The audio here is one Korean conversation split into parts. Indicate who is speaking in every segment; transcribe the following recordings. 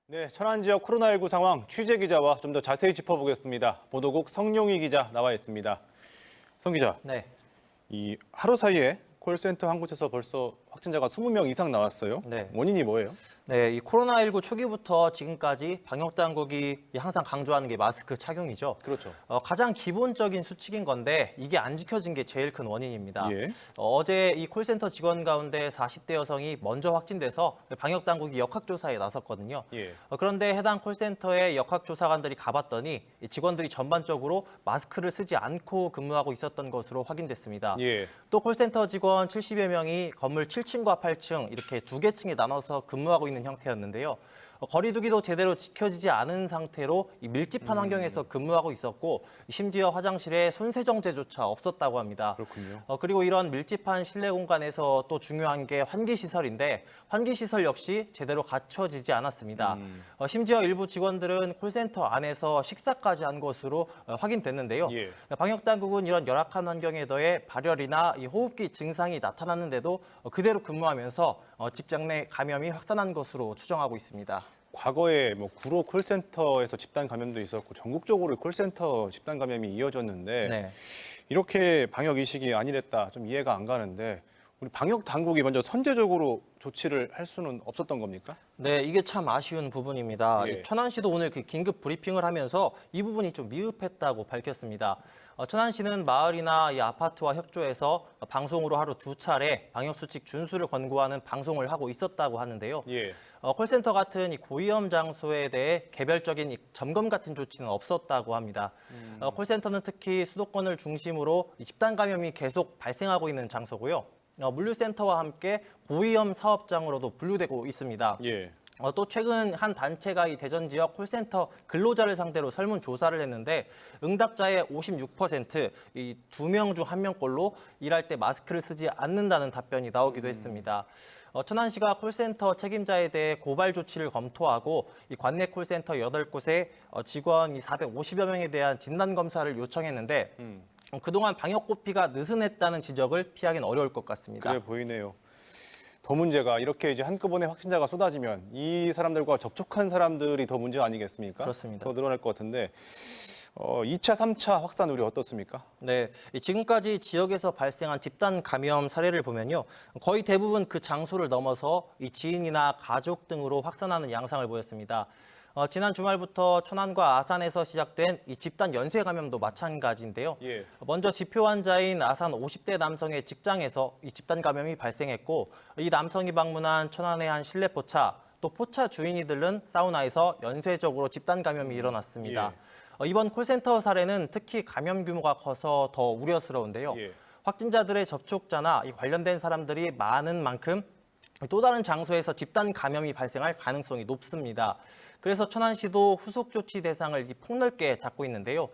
Speaker 1: 네, 천안 지역 코로나19 상황 취재 기자와 좀 더 자세히 짚어보겠습니다. 보도국 성룡희 기자 나와 있습니다. 성 기자,
Speaker 2: 네.
Speaker 1: 이 하루 사이에 콜센터 한 곳에서 벌써 확진자가 20명 이상 나왔어요.
Speaker 2: 네.
Speaker 1: 원인이 뭐예요?
Speaker 2: 네, 이 코로나19 초기부터 지금까지 방역 당국이 항상 강조하는 게 마스크 착용이죠.
Speaker 1: 그렇죠.
Speaker 2: 가장 기본적인 수칙인 건데 이게 안 지켜진 게 제일 큰 원인입니다.
Speaker 1: 예.
Speaker 2: 어제 이 콜센터 직원 가운데 40대 여성이 먼저 확진돼서 방역 당국이 역학조사에 나섰거든요.
Speaker 1: 예.
Speaker 2: 그런데 해당 콜센터의 역학조사관들이 가봤더니 이 직원들이 전반적으로 마스크를 쓰지 않고 근무하고 있었던 것으로 확인됐습니다.
Speaker 1: 예.
Speaker 2: 또 콜센터 직원 70여 명이 건물 7층과 8층 이렇게 두 개 층에 나눠서 근무하고 있는 형태였는데요. 거리 두기도 제대로 지켜지지 않은 상태로 이 밀집한 환경에서 근무하고 있었고 심지어 화장실에 손세정제조차 없었다고 합니다.
Speaker 1: 그렇군요.
Speaker 2: 그리고 이런 밀집한 실내 공간에서 또 중요한 게 환기시설인데 환기시설 역시 제대로 갖춰지지 않았습니다. 심지어 일부 직원들은 콜센터 안에서 식사까지 한 것으로 확인됐는데요.
Speaker 1: 예.
Speaker 2: 방역당국은 이런 열악한 환경에 더해 발열이나 이 호흡기 증상이 나타났는데도 그대로 근무하면서 직장 내 감염이 확산한 것으로 추정하고 있습니다.
Speaker 1: 과거에 구로 콜센터에서 집단 감염도 있었고 전국적으로 콜센터 집단 감염이 이어졌는데
Speaker 2: 네.
Speaker 1: 이렇게 방역 의식이 안일했다 좀 이해가 안 가는데 우리 방역 당국이 먼저 선제적으로 조치를 할 수는 없었던 겁니까?
Speaker 2: 네, 이게 참 아쉬운 부분입니다.
Speaker 1: 예.
Speaker 2: 천안시도 오늘 그 긴급 브리핑을 하면서 이 부분이 좀 미흡했다고 밝혔습니다. 천안시는 마을이나 이 아파트와 협조해서 방송으로 하루 2차례 방역수칙 준수를 권고하는 방송을 하고 있었다고 하는데요.
Speaker 1: 예.
Speaker 2: 콜센터 같은 이 고위험 장소에 대해 개별적인 이 점검 같은 조치는 없었다고 합니다. 콜센터는 특히 수도권을 중심으로 이 집단 감염이 계속 발생하고 있는 장소고요. 물류센터와 함께 고위험 사업장으로도 분류되고 있습니다.
Speaker 1: 예.
Speaker 2: 또 최근 한 단체가 이 대전 지역 콜센터 근로자를 상대로 설문조사를 했는데 응답자의 56%, 이 2명 중 1명꼴로 일할 때 마스크를 쓰지 않는다는 답변이 나오기도 했습니다. 천안시가 콜센터 책임자에 대해 고발 조치를 검토하고 이 관내 콜센터 8곳에 직원 450여 명에 대한 진단검사를 요청했는데 그동안 방역 고피가 느슨했다는 지적을 피하기는 어려울 것 같습니다.
Speaker 1: 그래 보이네요. 더 문제가 이렇게 이제 한꺼번에 확진자가 쏟아지면 이 사람들과 접촉한 사람들이 더 문제 아니겠습니까?
Speaker 2: 그렇습니다.
Speaker 1: 더 늘어날 것 같은데 2차, 3차 확산 우려 어떻습니까?
Speaker 2: 네, 지금까지 지역에서 발생한 집단 감염 사례를 보면요, 거의 대부분 그 장소를 넘어서 이 지인이나 가족 등으로 확산하는 양상을 보였습니다. 지난 주말부터 천안과 아산에서 시작된 이 집단 연쇄 감염도 마찬가지인데요.
Speaker 1: 예.
Speaker 2: 먼저 지표 환자인 아산 50대 남성의 직장에서 이 집단 감염이 발생했고 이 남성이 방문한 천안의 한 실내 포차, 또 포차 주인이 들른 사우나에서 연쇄적으로 집단 감염이 일어났습니다. 이번 콜센터 사례는 특히 감염 규모가 커서 더 우려스러운데요.
Speaker 1: 예.
Speaker 2: 확진자들의 접촉자나 이 관련된 사람들이 많은 만큼 또 다른 장소에서 집단 감염이 발생할 가능성이 높습니다. 그래서 천안시도 후속 조치 대상을 폭넓게 잡고 있는데요.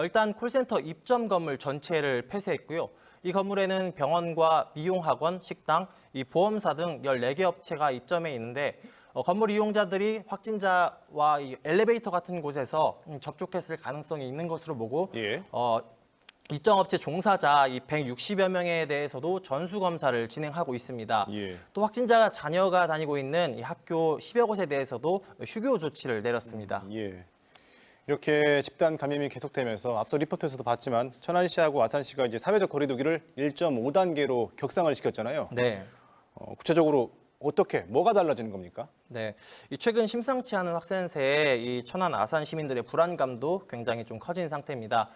Speaker 2: 일단 콜센터 입점 건물 전체를 폐쇄했고요. 이 건물에는 병원과 미용학원, 식당, 이 보험사 등 14개 업체가 입점해 있는데 건물 이용자들이 확진자와 이 엘리베이터 같은 곳에서 접촉했을 가능성이 있는 것으로 보고
Speaker 1: 예.
Speaker 2: 입점업체 종사자 이 160여 명에 대해서도 전수검사를 진행하고 있습니다.
Speaker 1: 예.
Speaker 2: 또 확진자 자녀가 다니고 있는 이 학교 10여 곳에 대해서도 휴교 조치를 내렸습니다.
Speaker 1: 예. 이렇게 집단 감염이 계속되면서 앞서 리포트에서도 봤지만 천안시하고 아산시가 이제 사회적 거리두기를 1.5단계로 격상을 시켰잖아요.
Speaker 2: 네.
Speaker 1: 구체적으로 어떻게 뭐가 달라지는 겁니까?
Speaker 2: 네, 이 최근 심상치 않은 확산세에 이 천안 아산 시민들의 불안감도 굉장히 좀 커진 상태입니다.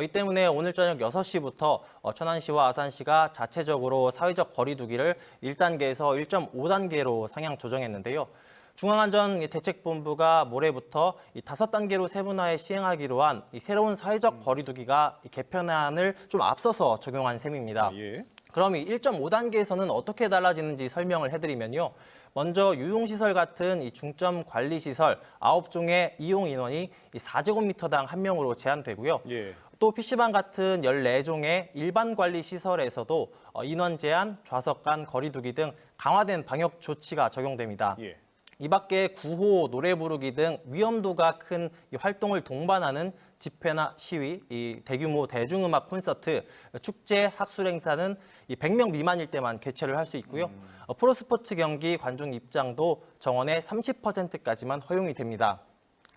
Speaker 2: 이 때문에 오늘 저녁 6시부터 천안시와 아산시가 자체적으로 사회적 거리두기를 1단계에서 1.5단계로 상향 조정했는데요. 중앙안전대책본부가 모레부터 이 5단계로 세분화해 시행하기로 한 이 새로운 사회적 거리두기가 이 개편안을 좀 앞서서 적용한 셈입니다.
Speaker 1: 예.
Speaker 2: 그럼 이 1.5단계에서는 어떻게 달라지는지 설명을 해드리면요. 먼저 유용시설 같은 이 중점 관리시설 9종의 이용 인원이 4제곱미터당 1명으로 제한되고요.
Speaker 1: 예.
Speaker 2: 또 PC방 같은 14종의 일반 관리 시설에서도 인원 제한, 좌석 간 거리두기 등 강화된 방역 조치가 적용됩니다.
Speaker 1: 예.
Speaker 2: 이 밖에 구호, 노래 부르기 등 위험도가 큰 이 활동을 동반하는 집회나 시위, 이 대규모 대중음악 콘서트, 축제, 학술 행사는 이 100명 미만일 때만 개최를 할 수 있고요. 프로스포츠 경기 관중 입장도 정원의 30%까지만 허용이 됩니다.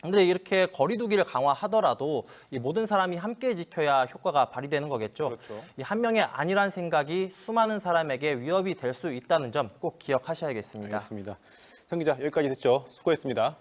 Speaker 2: 근데 이렇게 거리두기를 강화하더라도 이 모든 사람이 함께 지켜야 효과가 발휘되는 거겠죠.
Speaker 1: 그렇죠.
Speaker 2: 이 한 명의 아니란 생각이 수많은 사람에게 위협이 될 수 있다는 점 꼭 기억하셔야겠습니다.
Speaker 1: 알겠습니다. 성 기자, 여기까지 듣죠. 수고했습니다.